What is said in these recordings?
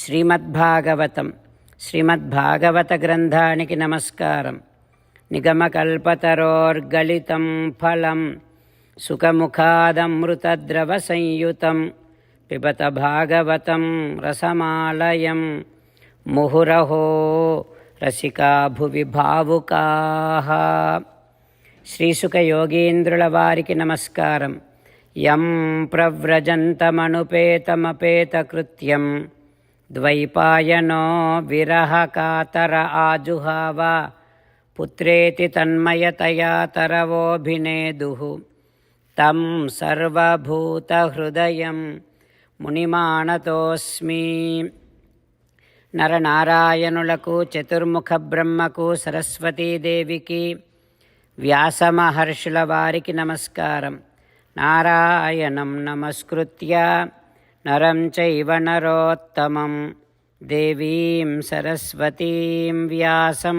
శ్రీమద్భాగవతం శ్రీమద్భాగవత గ్రంథానికి నమస్కారం. నిగమకల్పతరోర్గళితం ఫలం సుఖముఖాదమృతద్రవ సంయుతం పిబత భాగవతం రసమాలయం ముహురహో రసికా భువి భావుకాః. శ్రీసుఖ యోగీంద్రుల వారికి నమస్కారం. యం ప్రవ్రజంతమనుపేతమపేతకృత్యం ద్వైపాయనో విరహకాతర ఆజుహావ పుత్రేతి తన్మయతయా తరవోభినేదుః తం సర్వభూతహృదయం మునిమానతోస్మి. నరనారాయణులకు, చతుర్ముఖ బ్రహ్మకు, సరస్వతీదేవికి, వ్యాసమహర్షుల వారికి నమస్కారం. నారాయణం నమస్కృత్య నరం చైవ నరోత్తమం దేవీం సరస్వతీం వ్యాసం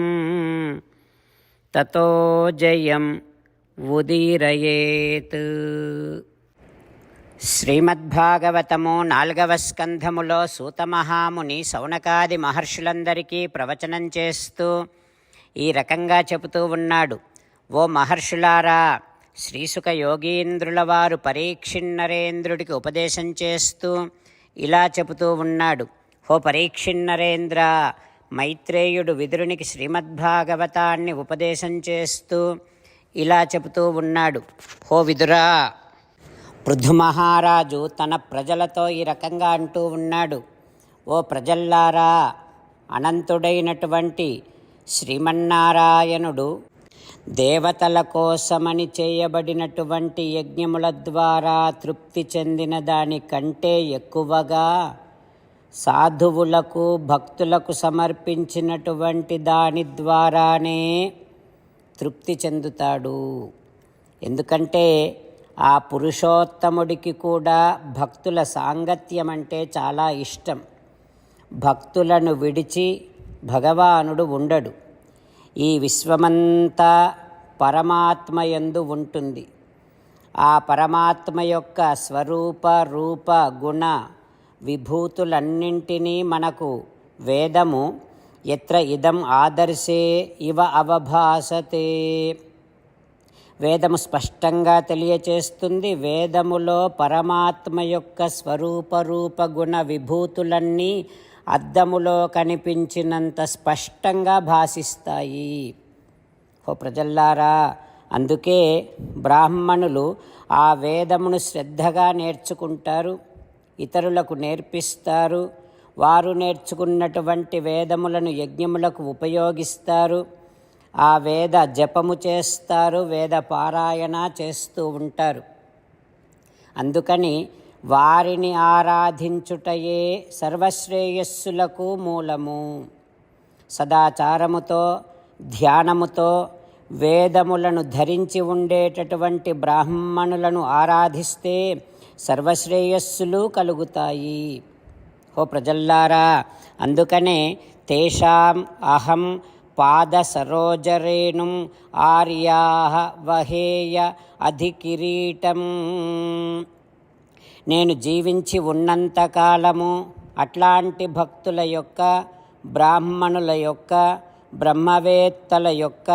తతో జయం ఉదీరయేత్. శ్రీమద్భాగవతము 4వ స్కంధములో సూతమహాముని శౌనకాది మహర్షులందరికీ ప్రవచనం చేస్తూ ఈ రకంగా చెబుతూ ఉన్నాడు. ఓ మహర్షులారా, శ్రీసుఖ యోగీంద్రుల వారు పరీక్షిన్నరేంద్రుడికి ఉపదేశం చేస్తూ ఇలా చెబుతూ ఉన్నాడు. ఓ పరీక్షిన్నరేంద్ర, మైత్రేయుడు విదురునికి శ్రీమద్భాగవతాన్ని ఉపదేశం చేస్తూ ఇలా చెబుతూ ఉన్నాడు. ఓ విదురా, పృథు మహారాజు తన ప్రజలతో ఈ రకంగా అంటూ ఉన్నాడు. ఓ ప్రజల్లారా, అనంతుడైనటువంటి శ్రీమన్నారాయణుడు దేవతల కోసమని చేయబడినటువంటి యజ్ఞముల ద్వారా తృప్తి చెందిన దానికంటే ఎక్కువగా సాధువులకు, భక్తులకు సమర్పించినటువంటి దాని ద్వారానే తృప్తి చెందుతాడు. ఎందుకంటే ఆ పురుషోత్తముడికి కూడా భక్తుల సాంగత్యం అంటే చాలా ఇష్టం. భక్తులను విడిచి భగవానుడు ఉండడు. ఈ విశ్వమంతా పరమాత్మయందు ఉంటుంది. ఆ పరమాత్మ యొక్క స్వరూప, రూప, గుణ విభూతులన్నింటినీ మనకు వేదము ఎత్ర ఇదం ఆదర్శే ఇవ అవభాసతే, వేదము స్పష్టంగా తెలియచేస్తుంది. వేదములో పరమాత్మ యొక్క స్వరూప, రూప, గుణ విభూతులన్నీ అద్దములో కనిపించినంత స్పష్టంగా భాసిస్తాయి. ఓ ప్రజల్లారా, అందుకే బ్రాహ్మణులు ఆ వేదమును శ్రద్ధగా నేర్చుకుంటారు, ఇతరులకు నేర్పిస్తారు. వారు నేర్చుకున్నటువంటి వేదములను యజ్ఞములకు ఉపయోగిస్తారు. ఆ వేద జపము చేస్తారు, వేద పారాయణ చేస్తూ ఉంటారు. అందుకని వారిని ఆరాధించుటయే సర్వశ్రేయస్సులకు మూలము. సదాచారముతో, ధ్యానముతో వేదములను ధరించి ఉండేటటువంటి బ్రాహ్మణులను ఆరాధిస్తే సర్వశ్రేయస్సులు కలుగుతాయి. ఓ ప్రజల్లారా, అందుకనే తేషాం అహం పాద సరోజరేణుం ఆర్యాః వహేయ అధికిరీటం. నేను జీవించి ఉన్నంతకాలము అట్లాంటి భక్తుల యొక్క, బ్రాహ్మణుల యొక్క, బ్రహ్మవేత్తల యొక్క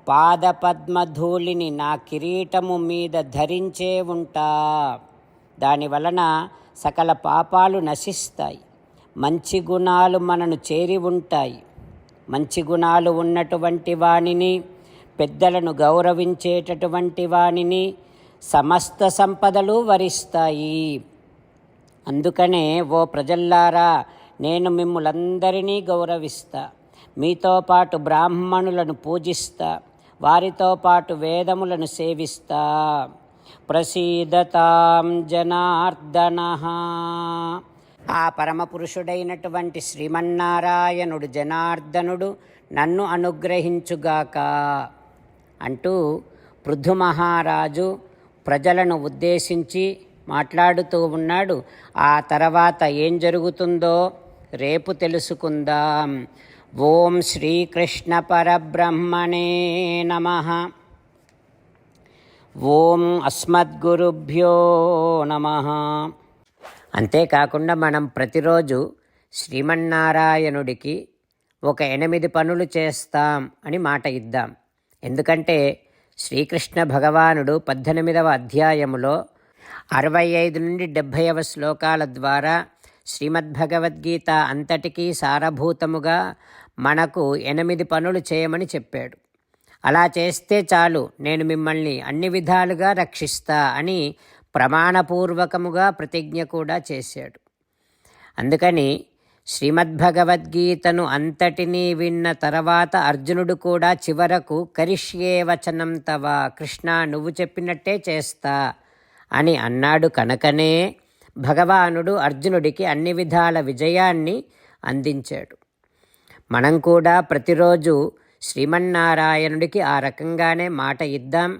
పాదపద్మధూళిని నా కిరీటము మీద ధరించే ఉంటా. దానివలన సకల పాపాలు నశిస్తాయి. మంచి గుణాలు మనను చేరి ఉంటాయి. మంచి గుణాలు ఉన్నటువంటి వానిని, పెద్దలను గౌరవించేటటువంటి వానిని సమస్త సంపదలు వరిస్తాయి. అందుకనే ఓ ప్రజల్లారా, నేను మిమ్ములందరినీ గౌరవిస్తా. మీతో పాటు బ్రాహ్మణులను పూజిస్తా, వారితో పాటు వేదములను సేవిస్తా. ప్రసీదతాం జనార్దనః. ఆ పరమపురుషుడైనటువంటి శ్రీమన్నారాయణుడు జనార్దనుడు నన్ను అనుగ్రహించుగాక అంటూ పృథు మహారాజు ప్రజలను ఉద్దేశించి మాట్లాడుతూ ఉన్నాడు. ఆ తర్వాత ఏం జరుగుతుందో రేపు తెలుసుకుందాం. ఓం శ్రీకృష్ణ పరబ్రహ్మణే నమః. ఓం అస్మద్గురుభ్యో నమః. అంతేకాకుండా మనం ప్రతిరోజు శ్రీమన్నారాయణుడికి ఒక 8 పనులు చేస్తాం అని మాట ఇద్దాం. ఎందుకంటే శ్రీకృష్ణ భగవానుడు 18వ అధ్యాయములో 65 నుండి 70వ శ్లోకాల ద్వారా శ్రీమద్భగవద్గీత అంతటికీ సారభూతముగా మనకు 8 పనులు చేయమని చెప్పాడు. అలా చేస్తే చాలు, నేను మిమ్మల్ని అన్ని విధాలుగా రక్షిస్తా అని ప్రమాణపూర్వకముగా ప్రతిజ్ఞ కూడా చేశాడు. అందుకని శ్రీమద్భగవద్గీతను అంతటినీ విన్న తర్వాత అర్జునుడు కూడా చివరకు కరిష్యే వచనం తవ, కృష్ణ నువ్వు చెప్పినట్టే చేస్తా అని అన్నాడు. కనుకనే భగవానుడు అర్జునుడికి అన్ని విధాల విజయాన్ని అందించాడు. మనం కూడా ప్రతిరోజు శ్రీమన్నారాయణుడికి ఆ రకంగానే మాట ఇద్దాం.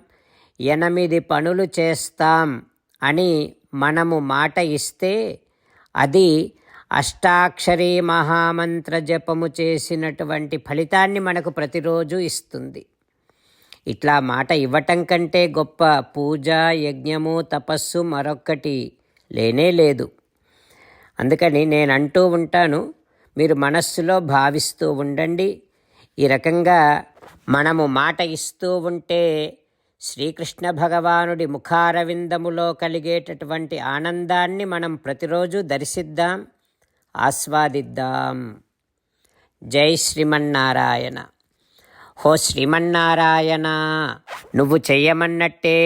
8 పనులు చేస్తాం అని మనము మాట ఇస్తే అది అష్టాక్షరీ మహామంత్ర జపము చేసినటువంటి ఫలితాన్ని మనకు ప్రతిరోజు ఇస్తుంది. ఇట్లా మాట ఇవ్వటం కంటే గొప్ప పూజ, యజ్ఞము, తపస్సు మరొక్కటి లేనే లేదు. అందుకని నేను అంటూ ఉంటాను, మీరు మనస్సులో భావిస్తూ ఉండండి. ఈ రకంగా మనము మాట ఇస్తూ ఉంటే శ్రీకృష్ణ భగవానుడి ముఖారవిందములో కలిగేటటువంటి ఆనందాన్ని మనం ప్రతిరోజు దర్శిద్దాం, ఆస్వాదిద్దాం. జై శ్రీమన్నారాయణ. హో శ్రీమన్నారాయణ, నువ్వు చెయ్యమన్నట్టే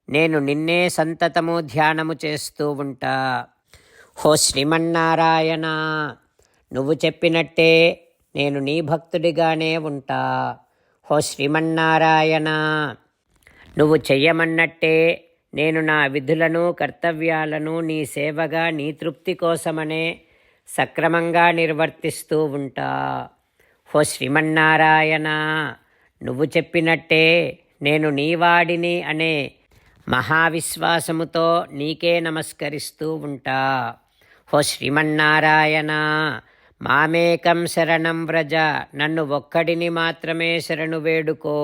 నేను నిన్నే సంతతము ధ్యానము చేస్తూ ఉంటా. హో శ్రీమన్నారాయణ, నువ్వు చెప్పినట్టే నేను నీ భక్తుడిగానే ఉంటా. హో శ్రీమన్నారాయణ, నువ్వు చెయ్యమన్నట్టే నేను నా విధులను, కర్తవ్యాలను నీ సేవగా, నీ తృప్తి కోసమనే సక్రమంగా నిర్వర్తిస్తూ ఉంటా. హో శ్రీమన్నారాయణ, నువ్వు చెప్పినట్టే నేను నీవాడిని అనే మహావిశ్వాసముతో నీకే నమస్కరిస్తూ ఉంటా. హో శ్రీమన్నారాయణ, మామేకం శరణం వ్రజ, నన్ను ఒక్కడిని మాత్రమే శరణు వేడుకో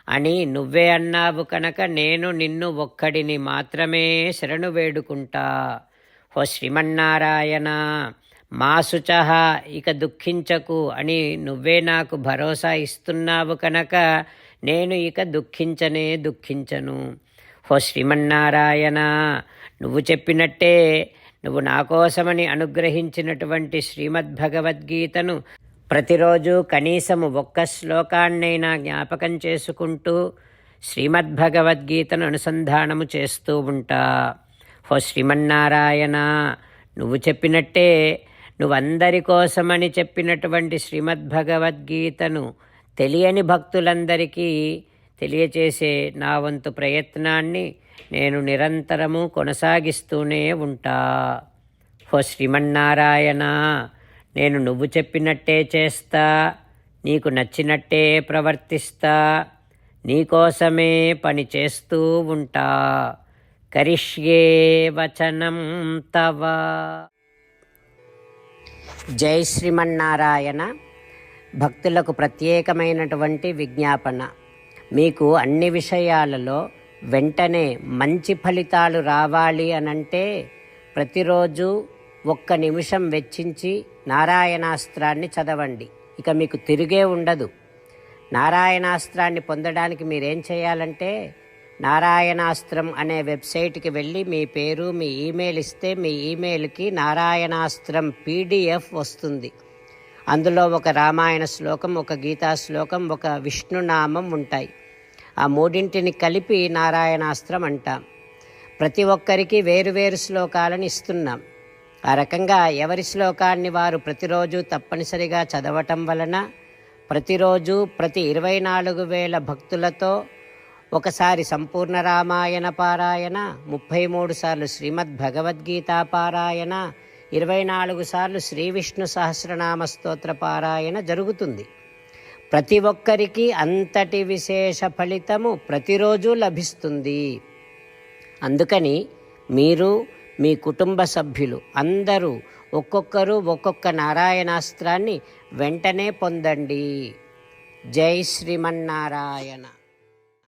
అని నువ్వే అన్నావు కనుక నేను నిన్ను ఒక్కడిని మాత్రమే శరణు వేడుకుంటా. హో శ్రీమన్నారాయణ, మా శుచః, ఇక దుఃఖించకు అని నువ్వే నాకు భరోసా ఇస్తున్నావు కనుక నేను ఇక దుఃఖించను. హో శ్రీమన్నారాయణ, నువ్వు చెప్పినట్టే నువ్వు నా కోసమని అనుగ్రహించినటువంటి శ్రీమద్భగవద్గీతను ప్రతిరోజు కనీసము 1 శ్లోకాన్నైనా జ్ఞాపకం చేసుకుంటూ శ్రీమద్భగవద్గీతను అనుసంధానము చేస్తూ ఉంటా. హో శ్రీమన్నారాయణ, నువ్వు చెప్పినట్టే నువ్వందరి కోసమని చెప్పినటువంటి శ్రీమద్భగవద్గీతను తెలియని భక్తులందరికీ తెలియచేసే నా వంతు ప్రయత్నాన్ని నేను నిరంతరము కొనసాగిస్తూనే ఉంటా. హో శ్రీమన్నారాయణ, నేను నువ్వు చెప్పినట్టే చేస్తా, నీకు నచ్చినట్టే ప్రవర్తిస్తా, నీకోసమే పని చేస్తూ ఉంటా. కరిష్యే వచనం తవ. జై శ్రీమన్నారాయణ. భక్తులకు ప్రత్యేకమైనటువంటి విజ్ఞాపన. మీకు అన్ని విషయాలలో వెంటనే మంచి ఫలితాలు రావాలి అనంటే ప్రతిరోజు 1 నిమిషం వెచ్చించి నారాయణాస్త్రాన్ని చదవండి. ఇక మీకు తిరిగే ఉండదు. నారాయణాస్త్రాన్ని పొందడానికి మీరేం చేయాలంటే నారాయణాస్త్రం అనే వెబ్సైట్కి వెళ్ళి మీ పేరు, మీ ఈమెయిల్ ఇస్తే మీ ఈమెయిల్కి నారాయణాస్త్రం PDF వస్తుంది. అందులో ఒక రామాయణ శ్లోకం, ఒక గీతా శ్లోకం, ఒక విష్ణునామం ఉంటాయి. ఆ 3 కలిపి నారాయణాస్త్రం అంటాం. ప్రతి ఒక్కరికి వేరువేరు శ్లోకాలను ఇస్తున్నాం. ఆ రకంగా ఎవరి శ్లోకాన్ని వారు ప్రతిరోజు తప్పనిసరిగా చదవటం వలన ప్రతిరోజు ప్రతి 24,000 భక్తులతో ఒకసారి సంపూర్ణ రామాయణ పారాయణ, 33 సార్లు శ్రీమద్భగవద్గీత పారాయణ, 24 సార్లు శ్రీ విష్ణు సహస్రనామ స్తోత్ర పారాయణ జరుగుతుంది. ప్రతి ఒక్కరికి అంతటి విశేష ఫలితము ప్రతిరోజు లభిస్తుంది. అందుకని మీరు, మీ కుటుంబ సభ్యులు అందరూ ఒక్కొక్కరు ఒక్కొక్క నారాయణాస్త్రాన్ని వెంటనే పొందండి. జై శ్రీమన్నారాయణ.